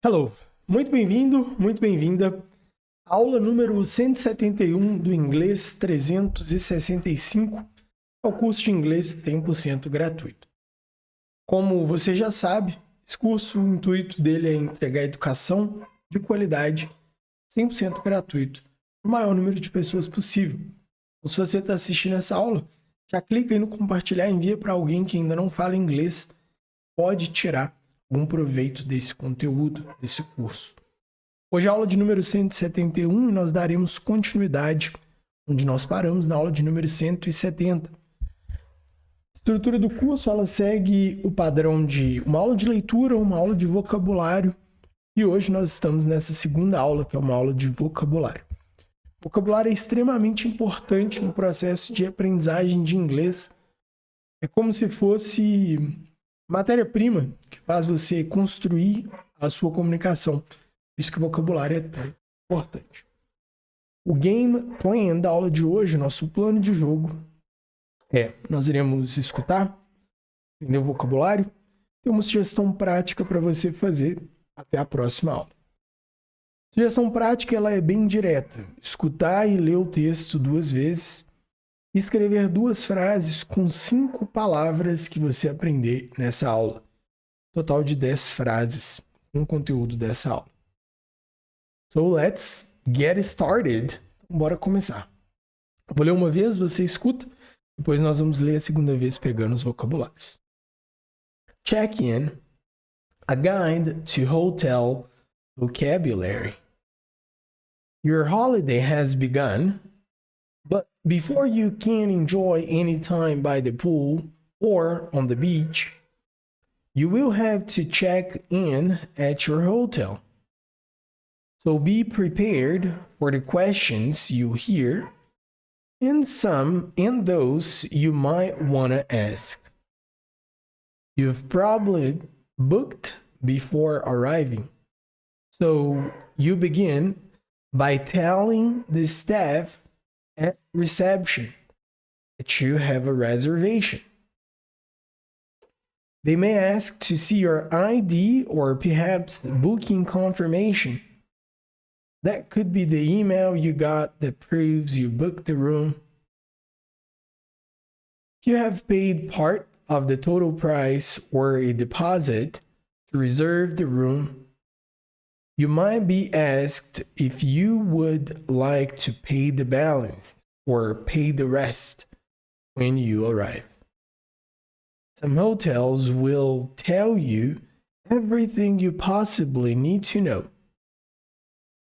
Hello, muito bem-vindo, muito bem-vinda. Aula número 171 do Inglês 365, ao curso de inglês 100% gratuito. Como você já sabe, esse curso, o intuito dele é entregar educação de qualidade 100% gratuito para o maior número de pessoas possível. Então, se você está assistindo essa aula, já clica aí no compartilhar e envia para alguém que ainda não fala inglês, pode tirar algum proveito desse conteúdo, desse curso. Hoje é a aula de número 171 e nós daremos continuidade onde nós paramos na aula de número 170. A estrutura do curso ela segue o padrão de uma aula de leitura, uma aula de vocabulário e hoje nós estamos nessa segunda aula, que é uma aula de vocabulário. O vocabulário é extremamente importante no processo de aprendizagem de inglês. É como se fosse matéria-prima que faz você construir a sua comunicação. Por isso que o vocabulário é tão importante. O game plan da aula de hoje, nosso plano de jogo, nós iremos escutar, entender o vocabulário, e uma sugestão prática para você fazer até a próxima aula. A sugestão prática ela é bem direta. Escutar e ler o texto 2 vezes e escrever 2 frases com 5 palavras que você aprender nessa aula. Total de 10 frases com o conteúdo dessa aula. So let's get started. Bora começar. Vou ler uma vez, você escuta, depois nós vamos ler a segunda vez pegando os vocabulários. Check-in, a guide to hotel vocabulary. Your holiday has begun, but before you can enjoy any time by the pool or on the beach, you will have to check in at your hotel. So be prepared for the questions you hear and those you might want to ask. You've probably booked before arriving. So you begin by telling the staff at reception that you have a reservation. They may ask to see your ID or perhaps the booking confirmation. That could be the email you got that proves you booked the room. If you have paid part of the total price or a deposit to reserve the room, you might be asked if you would like to pay the balance or pay the rest when you arrive. Some hotels will tell you everything you possibly need to know.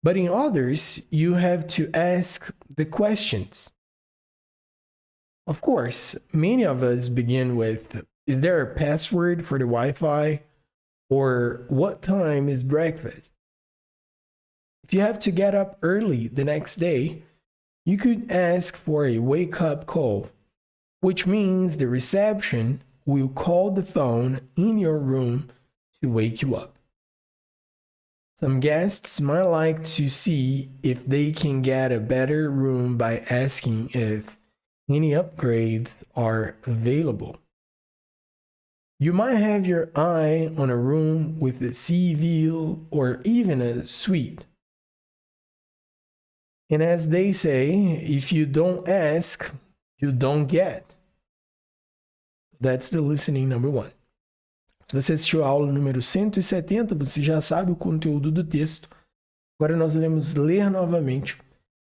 But in others, you have to ask the questions. Of course, many of us begin with, is there a password for the Wi-Fi? Or what time is breakfast? If you have to get up early the next day, you could ask for a wake-up call, which means the reception will call the phone in your room to wake you up. Some guests might like to see if they can get a better room by asking if any upgrades are available. You might have your eye on a room with a sea view or even a suite. And as they say, if you don't ask, you don't get. That's the listening number 1. Se você assistiu a aula número 170, você já sabe o conteúdo do texto. Agora nós iremos ler novamente,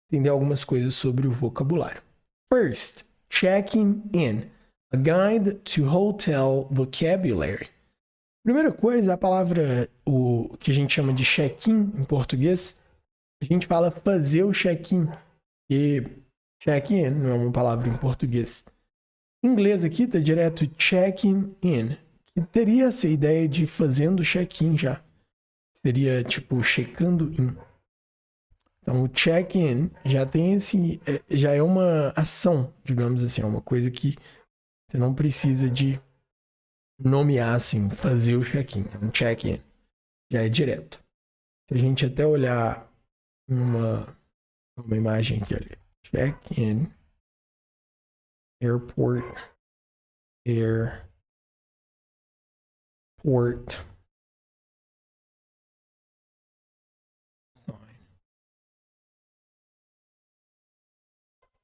entender algumas coisas sobre o vocabulário. First, checking in, a guide to hotel vocabulary. Primeira coisa, a palavra o que a gente chama de check-in em português, a gente fala fazer o check-in, e check-in não é uma palavra em português. Em inglês aqui tá direto checking in, que teria essa ideia de fazendo check-in já. Seria tipo checando in. Então o check-in já tem esse, já é uma ação, digamos assim, é uma coisa que você não precisa de nomear assim, fazer o check-in, é um check-in, já é direto. Se a gente até olhar uma imagem aqui, olha, check-in, airport, airport,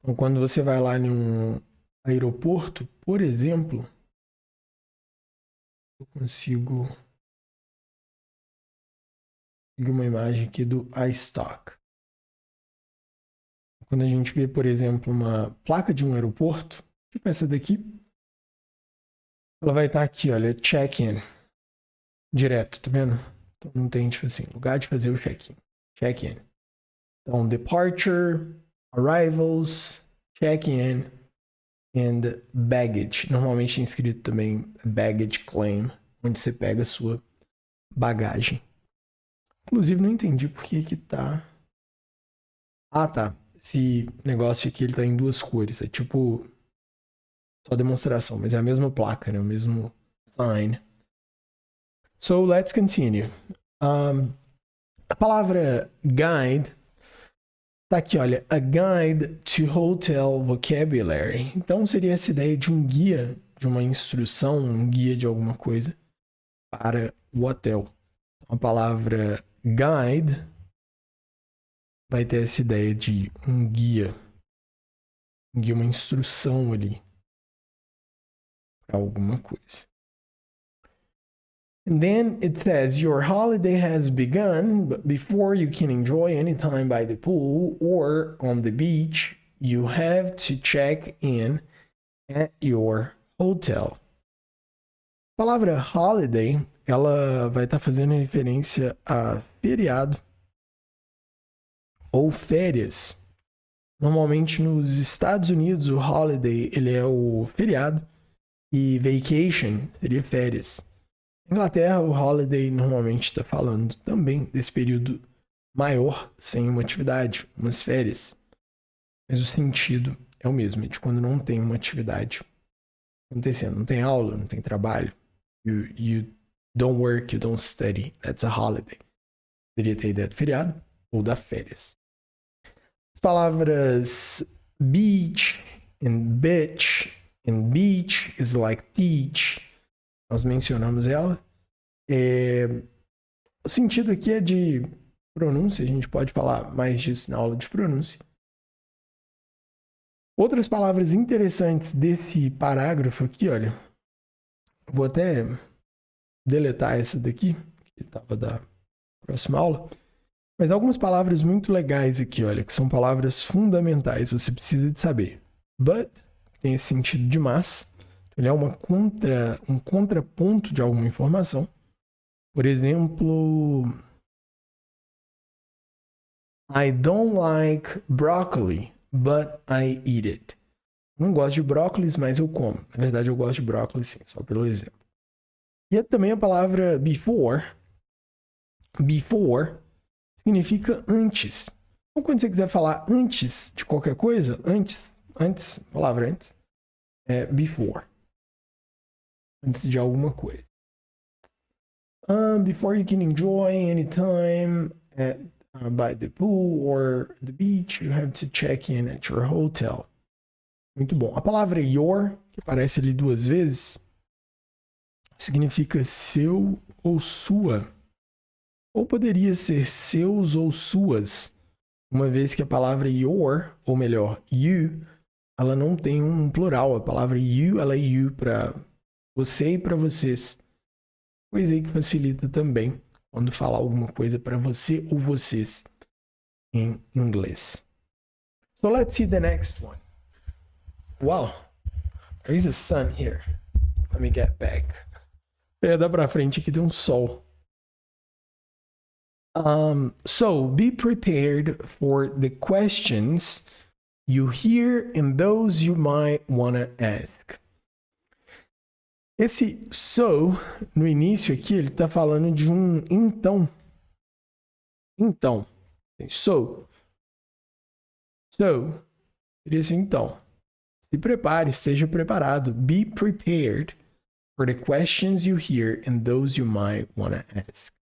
Então, quando você vai lá em um aeroporto, por exemplo, eu consigo seguir uma imagem aqui do iStock. Quando a gente vê, por exemplo, uma placa de um aeroporto, tipo essa daqui, ela vai estar aqui, olha, check-in, direto, tá vendo? Então não tem, tipo assim, lugar de fazer o check-in. Check-in. Então, departure, arrivals, check-in and baggage. Normalmente tem escrito também baggage claim, onde você pega a sua bagagem. Inclusive, não entendi por que tá... Ah, tá. Esse negócio aqui, ele tá em duas cores. É tipo... só demonstração, mas é a mesma placa, né? O mesmo sign. So, let's continue. A palavra guide tá aqui, olha. A guide to hotel vocabulary. Então, seria essa ideia de um guia, de uma instrução, um guia de alguma coisa para o hotel. A palavra guide vai ter essa ideia de um guia, uma instrução ali para alguma coisa. And then it says your holiday has begun, but before you can enjoy any time by the pool or on the beach, you have to check in at your hotel. A palavra holiday, ela vai estar fazendo referência a feriado ou férias. Normalmente nos Estados Unidos o holiday ele é o feriado e vacation seria férias. Na Inglaterra o holiday normalmente está falando também desse período maior sem uma atividade, umas férias. Mas o sentido é o mesmo, é de quando não tem uma atividade acontecendo, não tem aula, não tem trabalho. You don't work, you don't study. That's a holiday. Poderia ter a ideia do feriado ou da férias. As palavras beach and bitch and beach is like teach. Nós mencionamos ela. O sentido aqui é de pronúncia. A gente pode falar mais disso na aula de pronúncia. Outras palavras interessantes desse parágrafo aqui, olha. Vou até deletar essa daqui, que estava da próxima aula. Mas algumas palavras muito legais aqui, olha, que são palavras fundamentais, você precisa de saber. But, tem esse sentido de mas, ele é um contraponto de alguma informação. Por exemplo, I don't like broccoli, but I eat it. Não gosto de brócolis, mas eu como. Na verdade, eu gosto de brócolis, sim, só pelo exemplo. E também a palavra before. Before significa antes. Então, quando você quiser falar antes de qualquer coisa, palavra antes, é before. Antes de alguma coisa. Before you can enjoy any time by the pool or the beach, you have to check in at your hotel. Muito bom. A palavra your, que aparece ali duas vezes, significa seu ou sua. Ou poderia ser seus ou suas, uma vez que a palavra your, ou melhor, you, ela não tem um plural. A palavra you, ela é you para você e para vocês. Coisa aí que facilita também quando falar alguma coisa para você ou vocês em inglês. So let's see the next one. Wow, there is a sun here. Let me get back. Dá pra frente aqui tem um sol. So be prepared for the questions you hear and those you might want to ask. Esse so, no início aqui, ele está falando de um então. Então. So. Seria assim, então. Se prepare, esteja preparado. Be prepared for the questions you hear and those you might want to ask.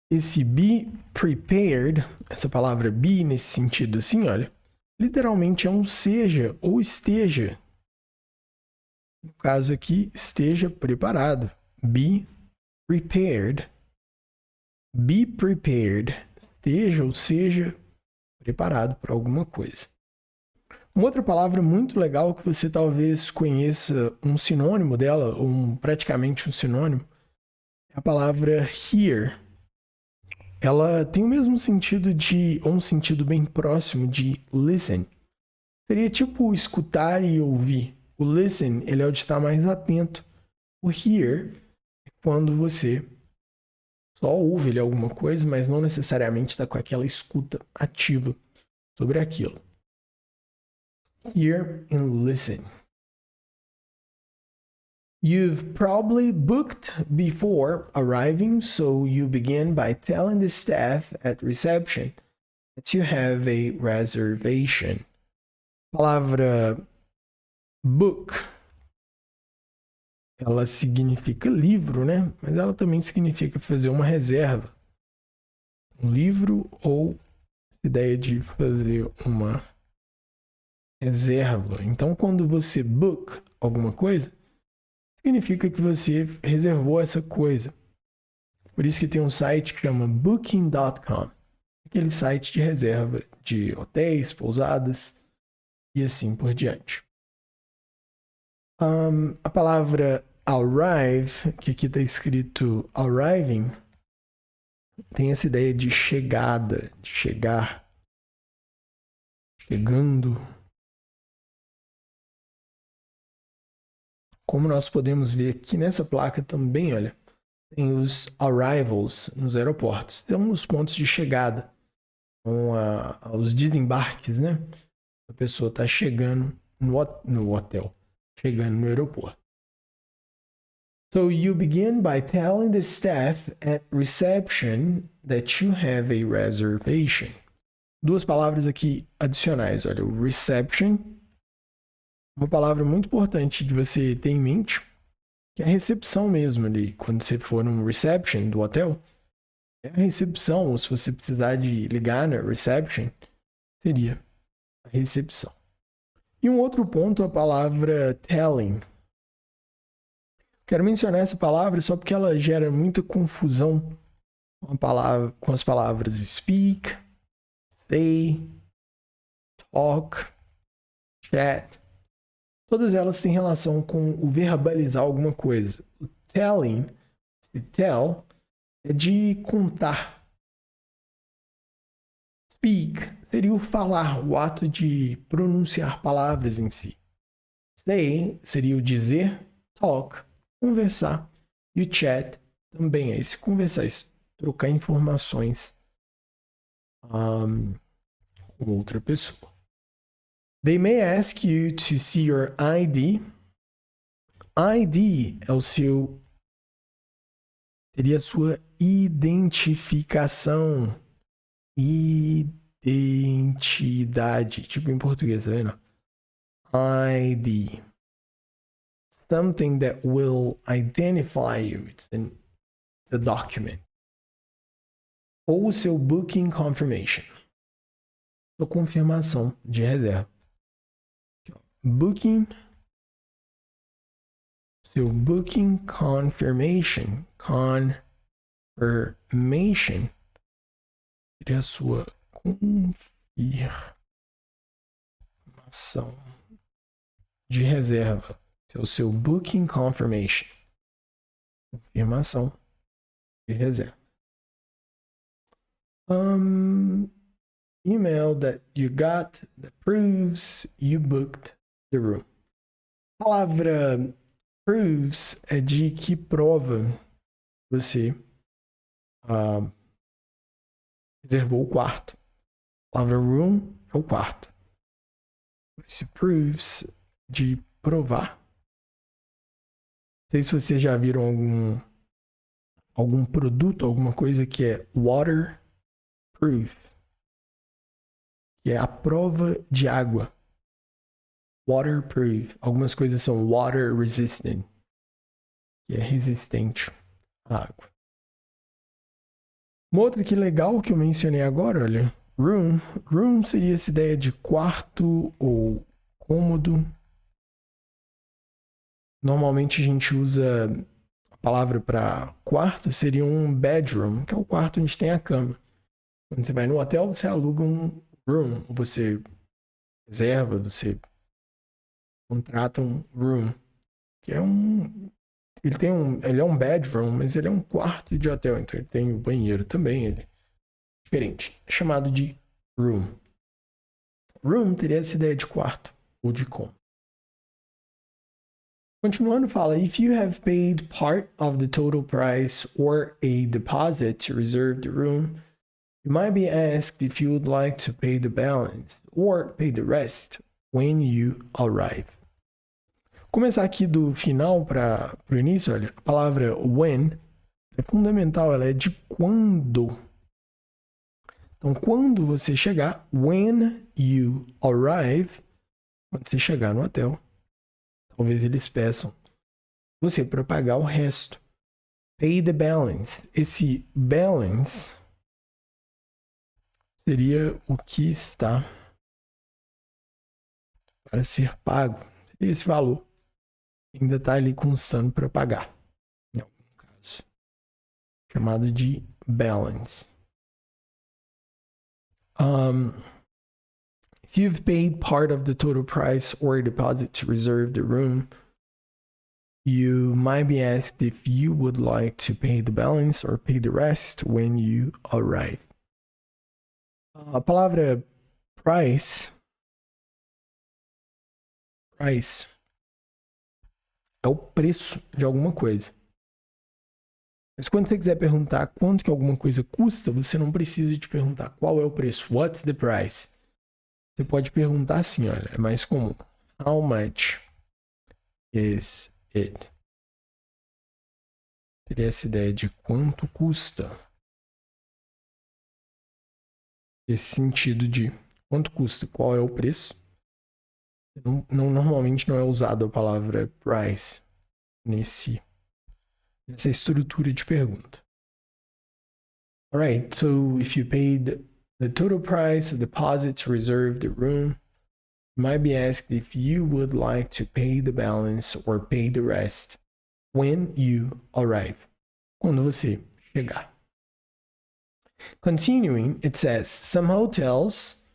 Esse be prepared, essa palavra be nesse sentido assim, olha, literalmente é um seja ou esteja. No caso aqui, esteja preparado. Be prepared. Be prepared. Esteja ou seja preparado para alguma coisa. Uma outra palavra muito legal que você talvez conheça um sinônimo dela, ou praticamente um sinônimo, é a palavra hear. Ela tem o mesmo sentido ou um sentido bem próximo de listen. Seria tipo escutar e ouvir. O listen, ele é o de estar mais atento. O hear é quando você só ouve alguma coisa, mas não necessariamente está com aquela escuta ativa sobre aquilo. Hear and listen. You've probably booked before arriving, so you begin by telling the staff at reception that you have a reservation. A palavra book, ela significa livro, né? Mas ela também significa fazer uma reserva. Um livro ou a ideia de fazer uma reserva. Então, quando você book alguma coisa, significa que você reservou essa coisa. Por isso que tem um site que chama Booking.com, aquele site de reserva de hotéis, pousadas e assim por diante. A palavra arrive, que aqui está escrito arriving, tem essa ideia de chegada, de chegar, chegando. Como nós podemos ver aqui nessa placa também, olha, tem os arrivals nos aeroportos. Temos os pontos de chegada, com os desembarques, né? A pessoa está chegando no hotel, chegando no aeroporto. So you begin by telling the staff at reception that you have a reservation. Duas palavras aqui adicionais, olha, o reception, uma palavra muito importante de você ter em mente, que é a recepção mesmo ali. Quando você for num reception do hotel, é a recepção, ou se você precisar de ligar na reception, seria a recepção. E um outro ponto, a palavra telling. Quero mencionar essa palavra só porque ela gera muita confusão com as palavras speak, say, talk, chat. Todas elas têm relação com o verbalizar alguma coisa. O telling, se tell, é de contar. Speak seria o falar, o ato de pronunciar palavras em si. Say seria o dizer, talk, conversar. E o chat também é esse conversar, esse trocar informações com outra pessoa. They may ask you to see your ID. ID é seria a sua identificação. Identidade. Tipo em português, tá vendo? ID. Something that will identify you. It's a document. Ou o seu booking confirmation. Sua confirmação de reserva. Booking. Seu booking confirmation. Confirmation. Seria a sua confirmação de reserva. É o seu booking confirmation. Confirmação de reserva. Email that you got that proves you booked the room. A palavra proves é de que prova você reservou o quarto. A palavra room é o quarto. Esse proves de provar. Não sei se vocês já viram algum produto, alguma coisa que é waterproof, que é a prova de água. Waterproof. Algumas coisas são water resistant, que é resistente à água. Uma outra que legal que eu mencionei agora, olha, room. Room seria essa ideia de quarto ou cômodo. Normalmente a gente usa a palavra para quarto seria um bedroom, que é o quarto onde tem a cama. Quando você vai no hotel, você aluga um room, você reserva, você contrata um room, que é ele é um bedroom, mas ele é um quarto de hotel, então ele tem o banheiro também, ele é diferente. É chamado de room. Room teria essa ideia de quarto ou de cômodo. Continuando, fala: if you have paid part of the total price or a deposit to reserve the room, you might be asked if you would like to pay the balance or pay the rest when you arrive. Começar aqui do final para o início, olha, a palavra when é fundamental, ela é de quando. Então, quando você chegar, when you arrive, quando você chegar no hotel, talvez eles peçam você para pagar o resto. Pay the balance. Esse balance seria o que está para ser pago. Seria esse valor. Ainda está ali constando para pagar. Em algum caso. Chamado de balance. If you've paid part of the total price or a deposit to reserve the room, you might be asked if you would like to pay the balance or pay the rest when you arrive. A palavra price é o preço de alguma coisa. Mas quando você quiser perguntar quanto que alguma coisa custa, você não precisa de perguntar qual é o preço. What's the price? Você pode perguntar assim, olha, é mais comum. How much is it? Teria essa ideia de quanto custa. Esse sentido de quanto custa, qual é o preço. Normalmente não é usada a palavra price nessa estrutura de pergunta. Alright, so if you paid the total price, the deposit to reserve the room, you might be asked if you would like to pay the balance or pay the rest when you arrive. Quando você chegar. Continuing, it says, some hotels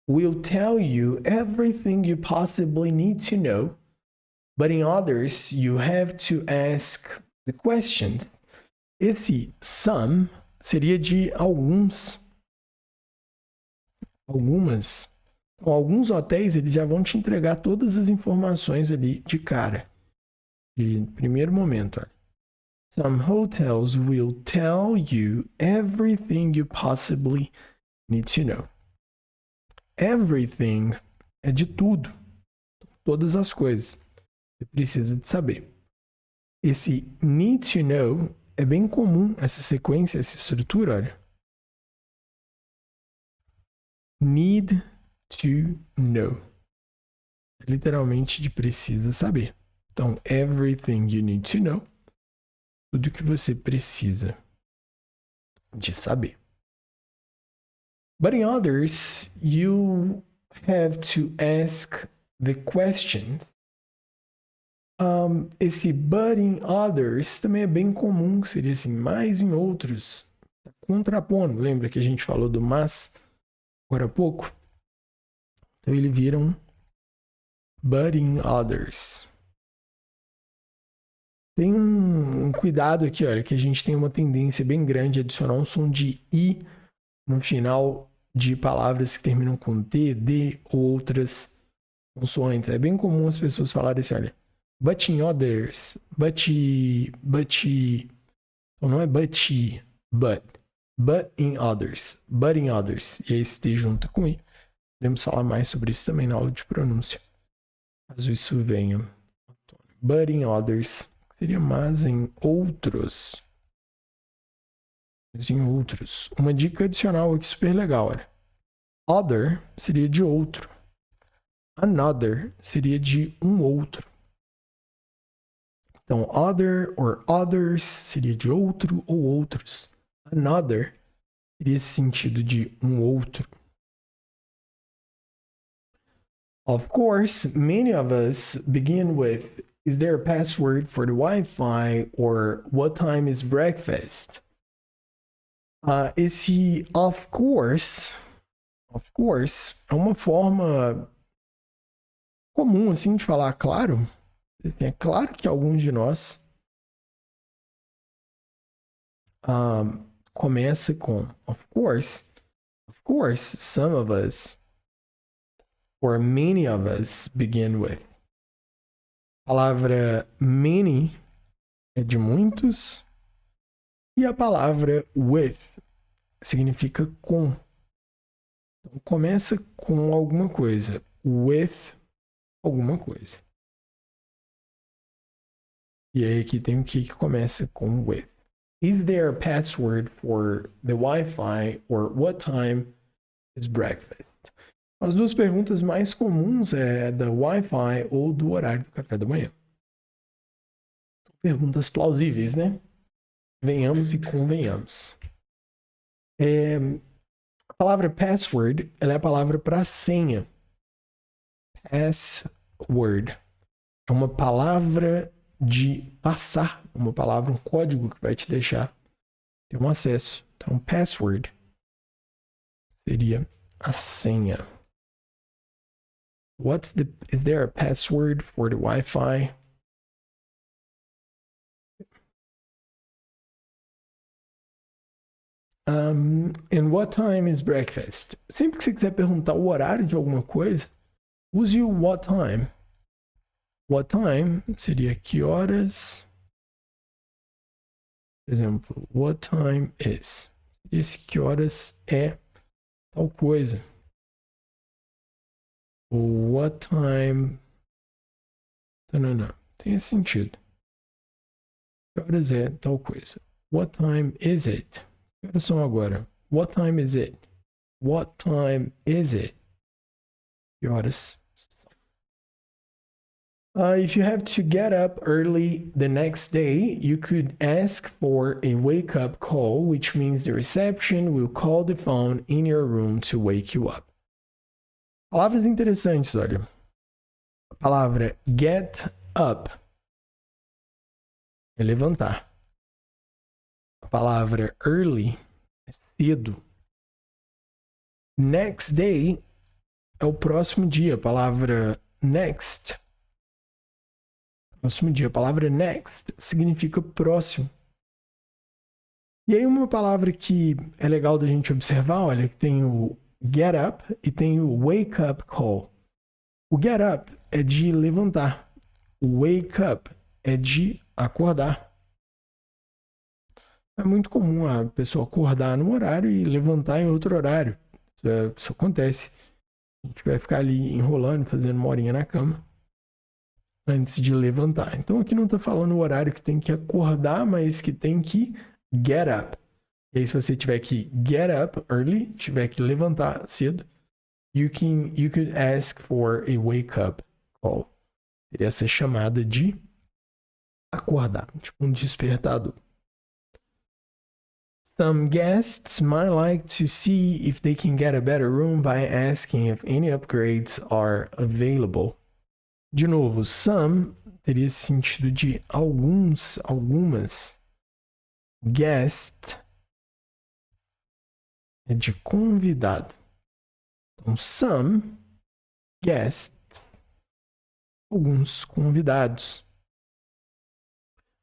will tell you everything you possibly need to know, but in others, you have to ask the questions. Esse some seria de alguns. Algumas. Então, alguns hotéis, eles já vão te entregar todas as informações ali de cara. De primeiro momento, olha. Some hotels will tell you everything you possibly need to know. Everything é de tudo. Todas as coisas. Você precisa de saber. Esse need to know é bem comum, essa sequência, essa estrutura, olha. Need to know. É literalmente de precisa saber. Então, everything you need to know. Tudo que você precisa de saber. But in others, you have to ask the questions. Esse but in others também é bem comum, seria assim, mas em outros. Tá contrapondo, lembra que a gente falou do mas agora há pouco? Então ele vira um but in others. Tem um cuidado aqui, olha, que a gente tem uma tendência bem grande a adicionar um som de I no final de palavras que terminam com T, D ou outras consoantes. É bem comum as pessoas falarem assim, olha, but in others, but então não é but in others, e aí esse T junto com I. Podemos falar mais sobre isso também na aula de pronúncia, caso isso venha. But in others, seria mas em outros. Mas em outros. Uma dica adicional aqui super legal, olha. Other seria de outro. Another seria de um outro. Então, other or others seria de outro ou outros. Another teria esse sentido de um outro. Of course, many of us begin with Is there a password for the Wi-Fi? Or what time is breakfast? Esse of course é uma forma comum assim de falar, claro. É claro que alguns de nós começa com of course, some of us or many of us begin with. A palavra many é de muitos e a palavra with significa com. Então, começa com alguma coisa, with alguma coisa. E aí aqui tem o que começa com with. Is there a password for the Wi-Fi? Or what time is breakfast? As duas perguntas mais comuns é da Wi-Fi ou do horário do café da manhã. São perguntas plausíveis, né? Venhamos e convenhamos. A palavra password, ela é a palavra para senha. Password é uma palavra de passar, uma palavra, um código que vai te deixar ter um acesso. Então, password seria a senha. Is there a password for the Wi-Fi? And what time is breakfast? Sempre que você quiser perguntar o horário de alguma coisa, use o what time. What time seria que horas. Por exemplo, what time is. Esse que horas é tal coisa. Ou what time. Não. Tem esse sentido. Que horas é tal coisa. What time is it? Que horas são agora? What time is it? What time is it? Que horas são? If you have to get up early the next day, you could ask for a wake-up call, which means the reception will call the phone in your room to wake you up. Palavras interessantes, olha. A palavra get up é levantar. A palavra early é cedo. Next day é o próximo dia. A palavra next. Próximo dia. A palavra next significa próximo. E aí uma palavra que é legal da gente observar, olha, que tem o get up e tem o wake up call. O get up é de levantar. O wake up é de acordar. É muito comum a pessoa acordar num horário e levantar em outro horário. Isso acontece. A gente vai ficar ali enrolando, fazendo uma horinha na cama antes de levantar. Então aqui não está falando o horário que tem que acordar, mas que tem que get up. E aí se você tiver que get up early, tiver que levantar cedo, you could ask for a wake up call. Seria essa chamada de acordar, tipo um despertador. Some guests might like to see if they can get a better room by asking if any upgrades are available. De novo, some teria esse sentido de alguns, algumas. Guest é de convidado. Então, some guests, alguns convidados.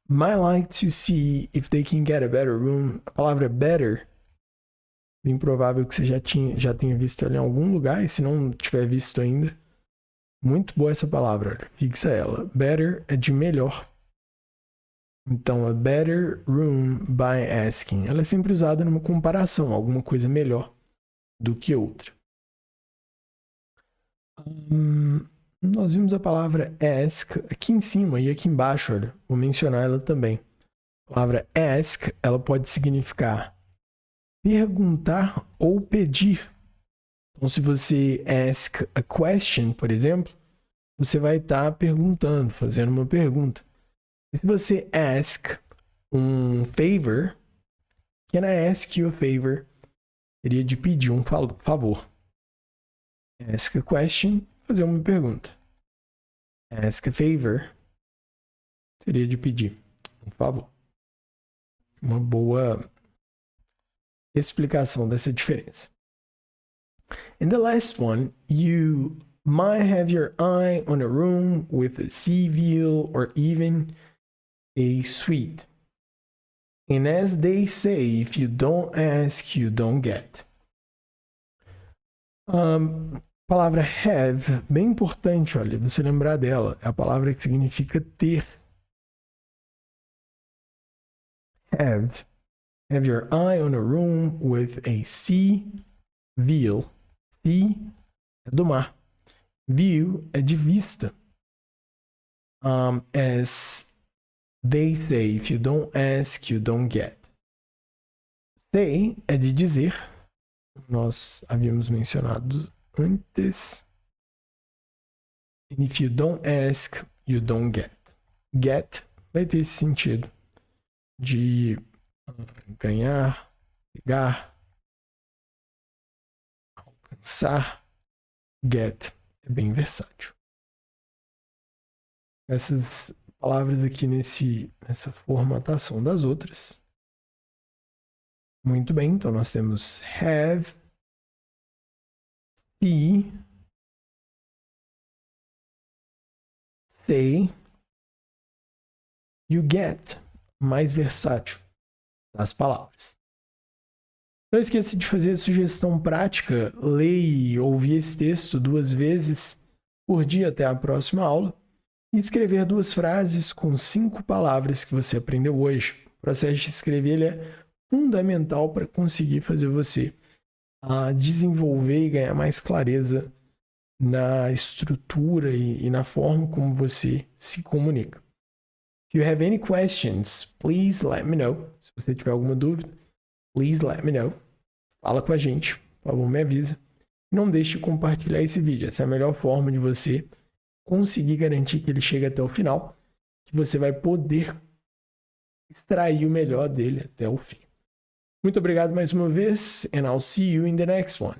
Might like to see if they can get a better room. A palavra better, bem provável que você já tenha visto ela em algum lugar, e se não tiver visto ainda, muito boa essa palavra, olha, fixa ela. Better é de melhor. Então, a better room by asking. Ela é sempre usada numa comparação, alguma coisa melhor do que outra. Nós vimos a palavra ask aqui em cima e aqui embaixo, olha, vou mencionar ela também. A palavra ask, ela pode significar perguntar ou pedir. Então, se você ask a question, por exemplo, você vai estar perguntando, fazendo uma pergunta. E se você ask um favor, can I ask you a favor? Seria de pedir um favor. Ask a question, fazer uma pergunta. Ask a favor, seria de pedir um favor. Uma boa explicação dessa diferença. And the last one, you might have your eye on a room with a sea view or even a suite. And as they say, if you don't ask, you don't get. Palavra have, bem importante, olha, você lembrar dela. É a palavra que significa ter. Have. Have your eye on a room with a sea view. Sea é do mar. View é de vista. As they say, if you don't ask, you don't get. Say é de dizer. Nós havíamos mencionado antes. And if you don't ask, you don't get. Get vai ter esse sentido de ganhar, pegar, alcançar. Get é bem versátil. Essas palavras aqui nessa formatação das outras. Muito bem, então nós temos have, see, say, you get, mais versátil das palavras. Não esqueça de fazer a sugestão prática, ler e ouvir esse texto 2 vezes por dia até a próxima aula e escrever 2 frases com 5 palavras que você aprendeu hoje. O processo de escrever ele é fundamental para conseguir fazer você desenvolver e ganhar mais clareza na estrutura e na forma como você se comunica. If you have any questions, please let me know. Se você tiver alguma dúvida, please let me know. Fala com a gente, por favor, me avisa. Não deixe de compartilhar esse vídeo. Essa é a melhor forma de você conseguir garantir que ele chegue até o final, que você vai poder extrair o melhor dele até o fim. Muito obrigado mais uma vez, and I'll see you in the next one.